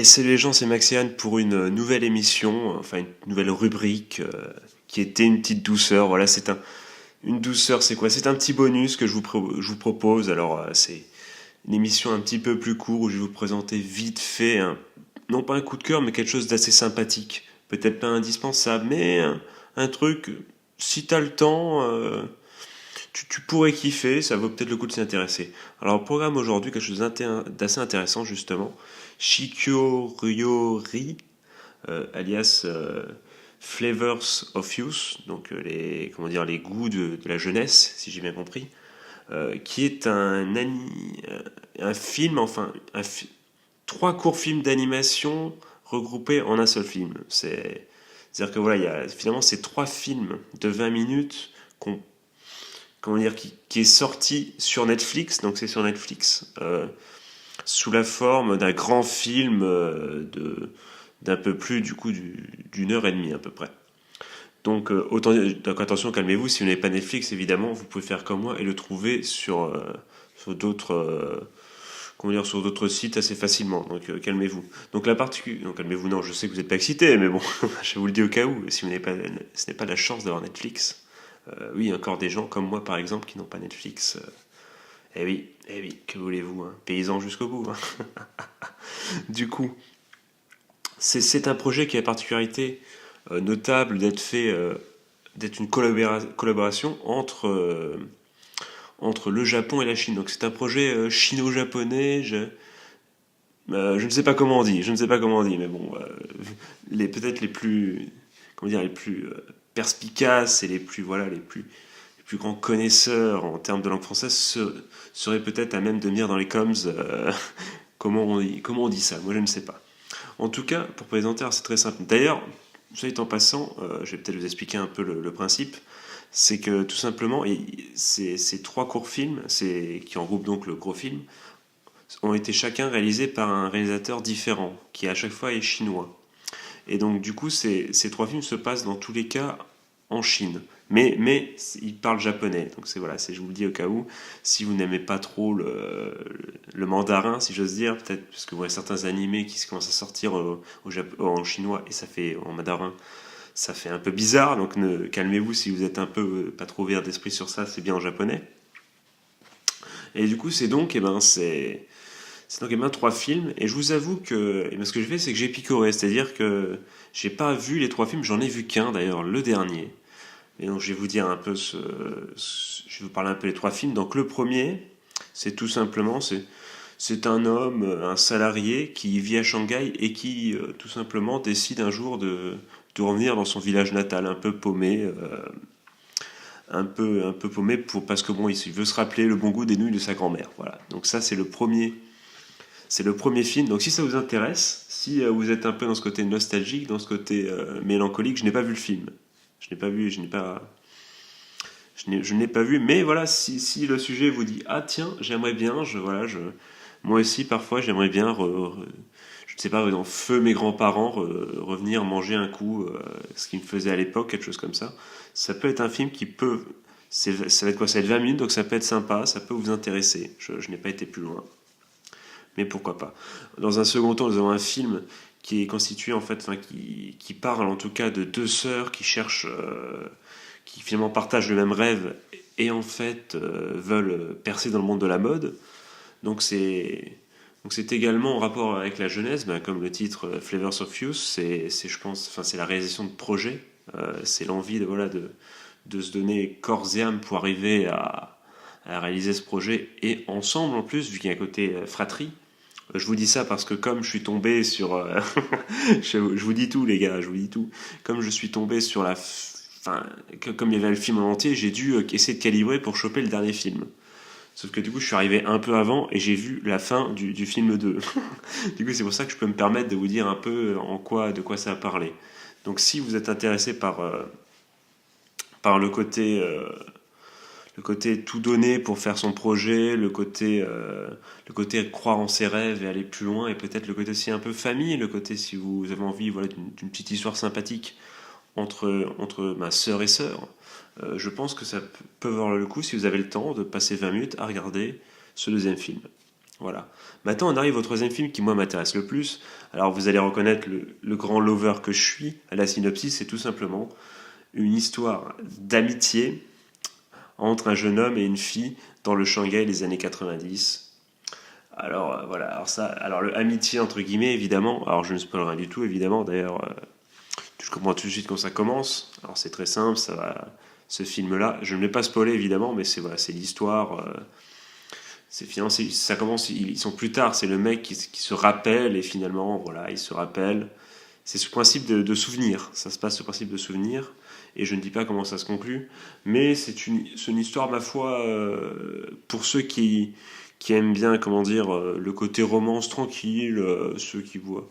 Et salut les gens, c'est Maxiane pour une nouvelle émission, enfin une nouvelle rubrique qui était une petite douceur. Voilà, une douceur, c'est quoi? C'est un petit bonus que je vous propose. Alors, c'est une émission un petit peu plus courte où je vais vous présenter vite fait, non pas un coup de cœur, mais quelque chose d'assez sympathique. Peut-être pas indispensable, mais un truc, si t'as le temps, tu pourrais kiffer, ça vaut peut-être le coup de s'y intéresser. Alors, au programme aujourd'hui, quelque chose d'assez intéressant, justement. Shikyo Ryori, alias Flavors of Youth, donc comment dire, les goûts de la jeunesse, si j'ai bien compris, qui est un film, enfin, trois courts films d'animation regroupés en un seul film. C'est-à-dire que voilà, il y a finalement ces trois films de 20 minutes qu'on comment dire, qui est sorti sur Netflix, donc c'est sur Netflix, sous la forme d'un grand film d'un peu plus du coup d'une heure et demie à peu près. Donc attention, calmez-vous, si vous n'avez pas Netflix, évidemment, vous pouvez faire comme moi et le trouver sur d'autres comment dire, sur d'autres sites assez facilement. Donc calmez-vous. Donc la partie, non calmez-vous, non, je sais que vous n'êtes pas excité, mais bon, je vous le dis au cas où, si vous n'avez pas, ce n'est pas la chance d'avoir Netflix. Oui, encore des gens comme moi par exemple qui n'ont pas Netflix. Eh oui, que voulez-vous, hein, paysan jusqu'au bout. Hein. Du coup, c'est un projet qui a la particularité notable d'être une collaboration entre le Japon et la Chine. Donc c'est un projet chino-japonais. Je ne sais pas comment on dit, mais bon, peut-être les plus, comment dire, les plus perspicaces et les plus grands connaisseurs en termes de langue française seraient peut-être à même de venir dans les coms. Comment on dit ça? Moi, je ne sais pas. En tout cas, pour présenter, c'est très simple. D'ailleurs, soit en passant, je vais peut-être vous expliquer un peu le principe. C'est que tout simplement, ces trois courts films, qui regroupent donc le gros film, ont été chacun réalisés par un réalisateur différent, qui à chaque fois est chinois. Et donc du coup, ces trois films se passent dans tous les cas en Chine. Mais ils parlent japonais. Donc voilà, je vous le dis au cas où, si vous n'aimez pas trop le mandarin, si j'ose dire, peut-être parce que vous voyez certains animés qui commencent à sortir en chinois et ça fait en mandarin, ça fait un peu bizarre. Donc calmez-vous si vous êtes un peu pas trop ouvert d'esprit sur ça, c'est bien en japonais. Et du coup, c'est donc trois films, et je vous avoue que ce que je fais, c'est que j'ai picoré, c'est-à-dire que j'ai pas vu les trois films, j'en ai vu qu'un d'ailleurs, le dernier. Et donc je vais vous dire un peu je vais vous parler un peu des trois films. Donc le premier, c'est tout simplement, c'est un homme, un salarié qui vit à Shanghai et qui tout simplement décide un jour de revenir dans son village natal, un peu paumé, un peu paumé parce que bon, il veut se rappeler le bon goût des nouilles de sa grand-mère. Voilà. Donc ça, c'est le premier film. Donc si ça vous intéresse, si vous êtes un peu dans ce côté nostalgique, dans ce côté mélancolique, je n'ai pas vu le film. Je n'ai pas vu, mais voilà, si le sujet vous dit ah tiens, j'aimerais bien, moi aussi parfois j'aimerais bien, je ne sais pas, dans Feu mes grands-parents, revenir manger un coup, ce qu'ils me faisaient à l'époque, quelque chose comme ça. Ça peut être un film qui peut, ça va être quoi? Ça va être 20 minutes, donc ça peut être sympa, ça peut vous intéresser. Je n'ai pas été plus loin, mais pourquoi pas. Dans un second temps, nous avons un film qui est constitué en fait, enfin qui parle en tout cas de deux sœurs qui cherchent, qui finalement partagent le même rêve et en fait veulent percer dans le monde de la mode. Donc c'est également en rapport avec la jeunesse, ben, comme le titre Flavors of Youth, je pense, enfin c'est la réalisation de projets, c'est l'envie de se donner corps et âme pour arriver à réaliser ce projet et ensemble en plus, vu qu'il y a un côté fratrie. Je vous dis ça parce que comme je suis tombé sur... je vous dis tout les gars, je vous dis tout. Comme je suis tombé sur enfin, comme il y avait le film en entier, j'ai dû essayer de calibrer pour choper le dernier film. Sauf que du coup, je suis arrivé un peu avant et j'ai vu la fin du film 2. Du coup, c'est pour ça que je peux me permettre de vous dire un peu de quoi ça a parlé. Donc si vous êtes intéressé par le côté tout donner pour faire son projet, le côté croire en ses rêves et aller plus loin, et peut-être le côté aussi un peu famille, le côté si vous avez envie voilà, d'une petite histoire sympathique entre ma sœur et sœur, je pense que ça peut valoir le coup si vous avez le temps de passer 20 minutes à regarder ce deuxième film. Voilà. Maintenant, on arrive au troisième film qui, moi, m'intéresse le plus. Alors, vous allez reconnaître le grand lover que je suis. La synopsis, c'est tout simplement une histoire d'amitié entre un jeune homme et une fille dans le Shanghai des années 90. Alors, voilà. Alors, le amitié, entre guillemets, évidemment. Alors, je ne spoil rien du tout, évidemment. D'ailleurs, je comprends tout de suite quand ça commence. Alors, c'est très simple. Ce film-là, je ne l'ai pas spoilé, évidemment, mais c'est l'histoire. Finalement, ça commence, ils sont plus tard, c'est le mec qui se rappelle et finalement, voilà, il se rappelle. C'est ce principe souvenir, ça se passe ce principe de souvenir, et je ne dis pas comment ça se conclut, mais c'est une histoire, ma foi, pour ceux qui aiment bien, comment dire, le côté romance tranquille, ceux qui voient.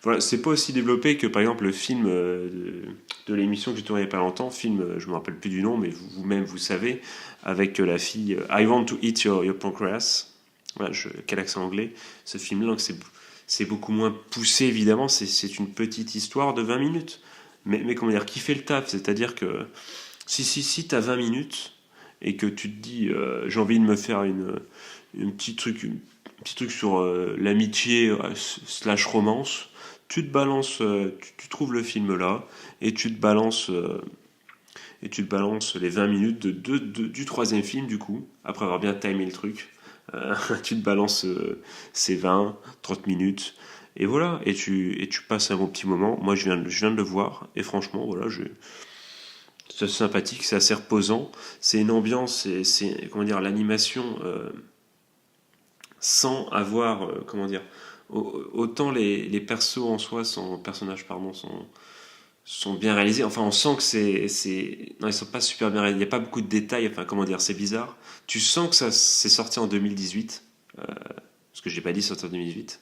Voilà, c'est pas aussi développé que par exemple le film de l'émission que j'ai tourné il y a pas longtemps, film, je me rappelle plus du nom, mais vous-même vous savez, avec la fille I Want to Eat Your Pancreas. Voilà, quel accent anglais. Ce film-là, donc c'est beaucoup moins poussé évidemment, c'est une petite histoire de 20 minutes. Mais comment dire, qui fait le taf? C'est-à-dire que si t'as 20 minutes et que tu te dis j'ai envie de me faire une petit truc sur l'amitié slash romance, tu te balances, tu trouves le film là et tu te balances les 20 minutes du troisième film du coup, après avoir bien timé le truc. Tu te balances ces 20-30 minutes et voilà, et tu passes un bon petit moment. Moi je viens de le voir et franchement voilà, c'est assez sympathique, c'est assez reposant, c'est une ambiance, c'est comment dire, l'animation sans avoir, comment dire, autant les persos en soi, personnages pardon, sont bien réalisés. Enfin, on sent que non, ils sont pas super bien réalisés. Il n'y a pas beaucoup de détails. Enfin, comment dire, c'est bizarre. Tu sens que ça c'est sorti en 2018, parce que j'ai pas dit sorti en 2018.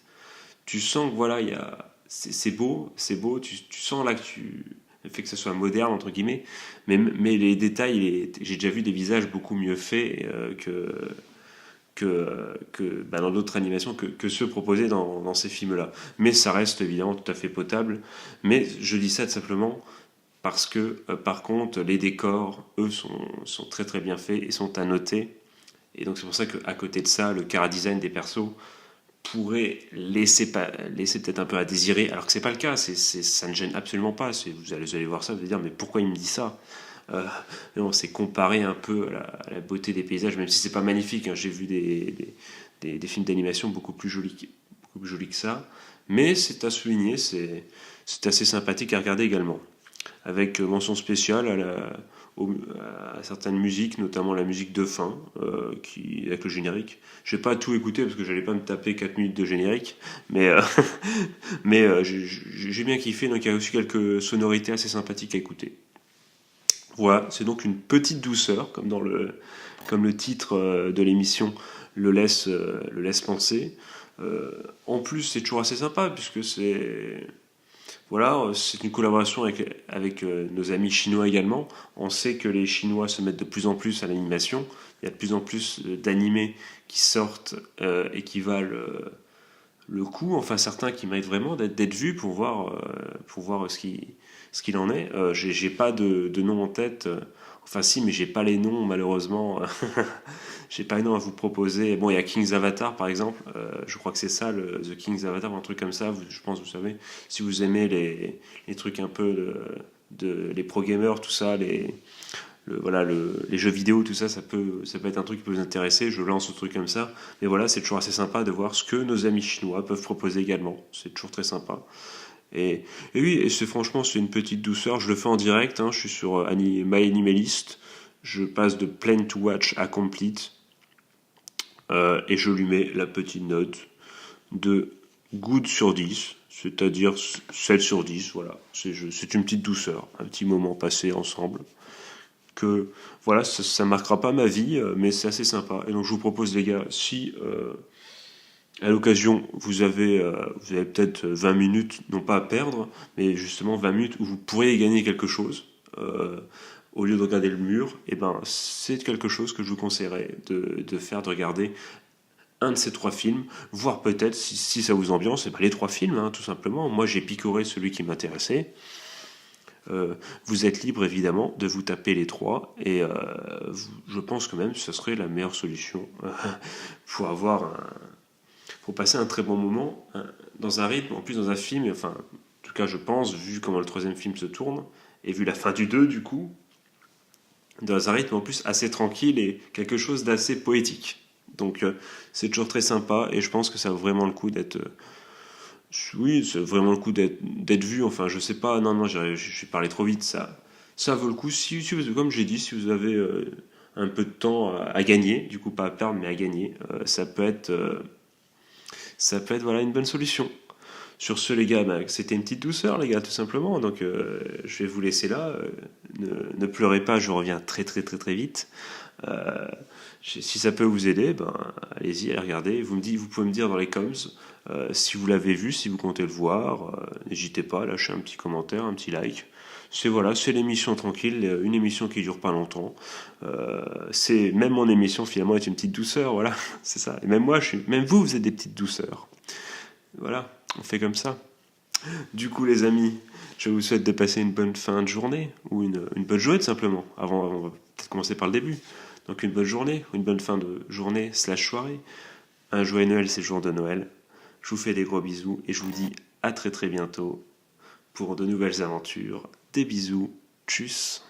Tu sens que voilà, c'est beau, c'est beau. Tu sens là que le fait que ça soit moderne entre guillemets, mais les détails, j'ai déjà vu des visages beaucoup mieux faits dans d'autres animations que ceux proposés dans ces films-là. Mais ça reste évidemment tout à fait potable. Mais je dis ça tout simplement parce que, par contre, les décors, eux, sont très très bien faits et sont à noter. Et donc c'est pour ça qu'à côté de ça, le chara-design des persos pourrait laisser peut-être un peu à désirer, alors que c'est pas le cas, ça ne gêne absolument pas. Vous allez voir ça, vous allez dire, mais pourquoi il me dit ça? euh, on s'est comparé un peu à la beauté des paysages, même si c'est pas magnifique, hein. J'ai vu des films d'animation beaucoup plus jolis que ça. Mais c'est à souligner, c'est assez sympathique à regarder également. Avec mention spéciale à certaines musiques, notamment la musique de fin, avec le générique. Je vais pas tout écouter parce que j'allais pas me taper 4 minutes de générique, mais, j'ai bien kiffé, donc il y a aussi quelques sonorités assez sympathiques à écouter. Voilà, c'est donc une petite douceur, comme le titre de l'émission le laisse penser. En plus, c'est toujours assez sympa, puisque c'est une collaboration avec nos amis chinois également. On sait que les Chinois se mettent de plus en plus à l'animation. Il y a de plus en plus d'animés qui sortent et qui valent le coup. Enfin, certains qui méritent vraiment d'être vus pour voir ce qu'il en est. J'ai pas de nom en tête. Enfin, si, mais j'ai pas les noms, malheureusement. J'ai pas les noms à vous proposer. Bon, il y a King's Avatar, par exemple. Je crois que c'est ça, The King's Avatar, un truc comme ça. Je pense, vous savez, si vous aimez les trucs un peu les pro-gamers, tout ça, voilà, les jeux vidéo, tout ça, ça peut être un truc qui peut vous intéresser. Je lance un truc comme ça. Mais voilà, c'est toujours assez sympa de voir ce que nos amis chinois peuvent proposer également. C'est toujours très sympa. Et oui, c'est une petite douceur. Je le fais en direct, hein. Je suis sur My Animalist. Je passe de Plain to Watch à Complete. Et je lui mets la petite note de good sur 10, c'est-à-dire 7 sur 10. Voilà. C'est une petite douceur, un petit moment passé ensemble. Que voilà, ça marquera pas ma vie, mais c'est assez sympa. Et donc je vous propose, les gars, si à l'occasion vous avez peut-être 20 minutes, non pas à perdre, mais justement 20 minutes où vous pourriez gagner quelque chose, au lieu de regarder le mur, et ben c'est quelque chose que je vous conseillerais de faire, de regarder un de ces trois films, voire peut-être, si ça vous ambiance, et ben les trois films, hein, tout simplement. Moi j'ai picoré celui qui m'intéressait. Vous êtes libre évidemment de vous taper les trois, et je pense que même ce serait la meilleure solution pour avoir faut passer un très bon moment, hein, dans un rythme, en plus dans un film, enfin, en tout cas je pense, vu comment le troisième film se tourne, et vu la fin du 2 du coup, dans un rythme en plus assez tranquille et quelque chose d'assez poétique. Donc c'est toujours très sympa et je pense que ça vaut vraiment le coup d'être... oui, c'est vraiment le coup d'être vu, enfin je sais pas, non, j'ai parlé trop vite, ça vaut le coup, comme j'ai dit, si vous avez un peu de temps à gagner, du coup pas à perdre mais à gagner, ça peut être voilà, une bonne solution. Sur ce, les gars, bah, c'était une petite douceur, les gars, tout simplement. Donc, je vais vous laisser là. Ne pleurez pas, je reviens très, très, très, très vite. Euh, si ça peut vous aider, ben, allez-y, allez regarder. Vous pouvez me dire dans les coms si vous l'avez vu, si vous comptez le voir. N'hésitez pas à lâcher un petit commentaire, un petit like. C'est l'émission tranquille, une émission qui dure pas longtemps. C'est même mon émission finalement est une petite douceur, voilà, c'est ça. Et même moi, même vous êtes des petites douceurs. Voilà, on fait comme ça. Du coup, les amis, je vous souhaite de passer une bonne fin de journée, ou une bonne journée tout simplement. On va peut-être commencer par le début. Donc une bonne journée, ou une bonne fin de journée slash soirée. Un joyeux Noël, c'est le jour de Noël. Je vous fais des gros bisous et je vous dis à très très bientôt pour de nouvelles aventures. Des bisous, tchuss.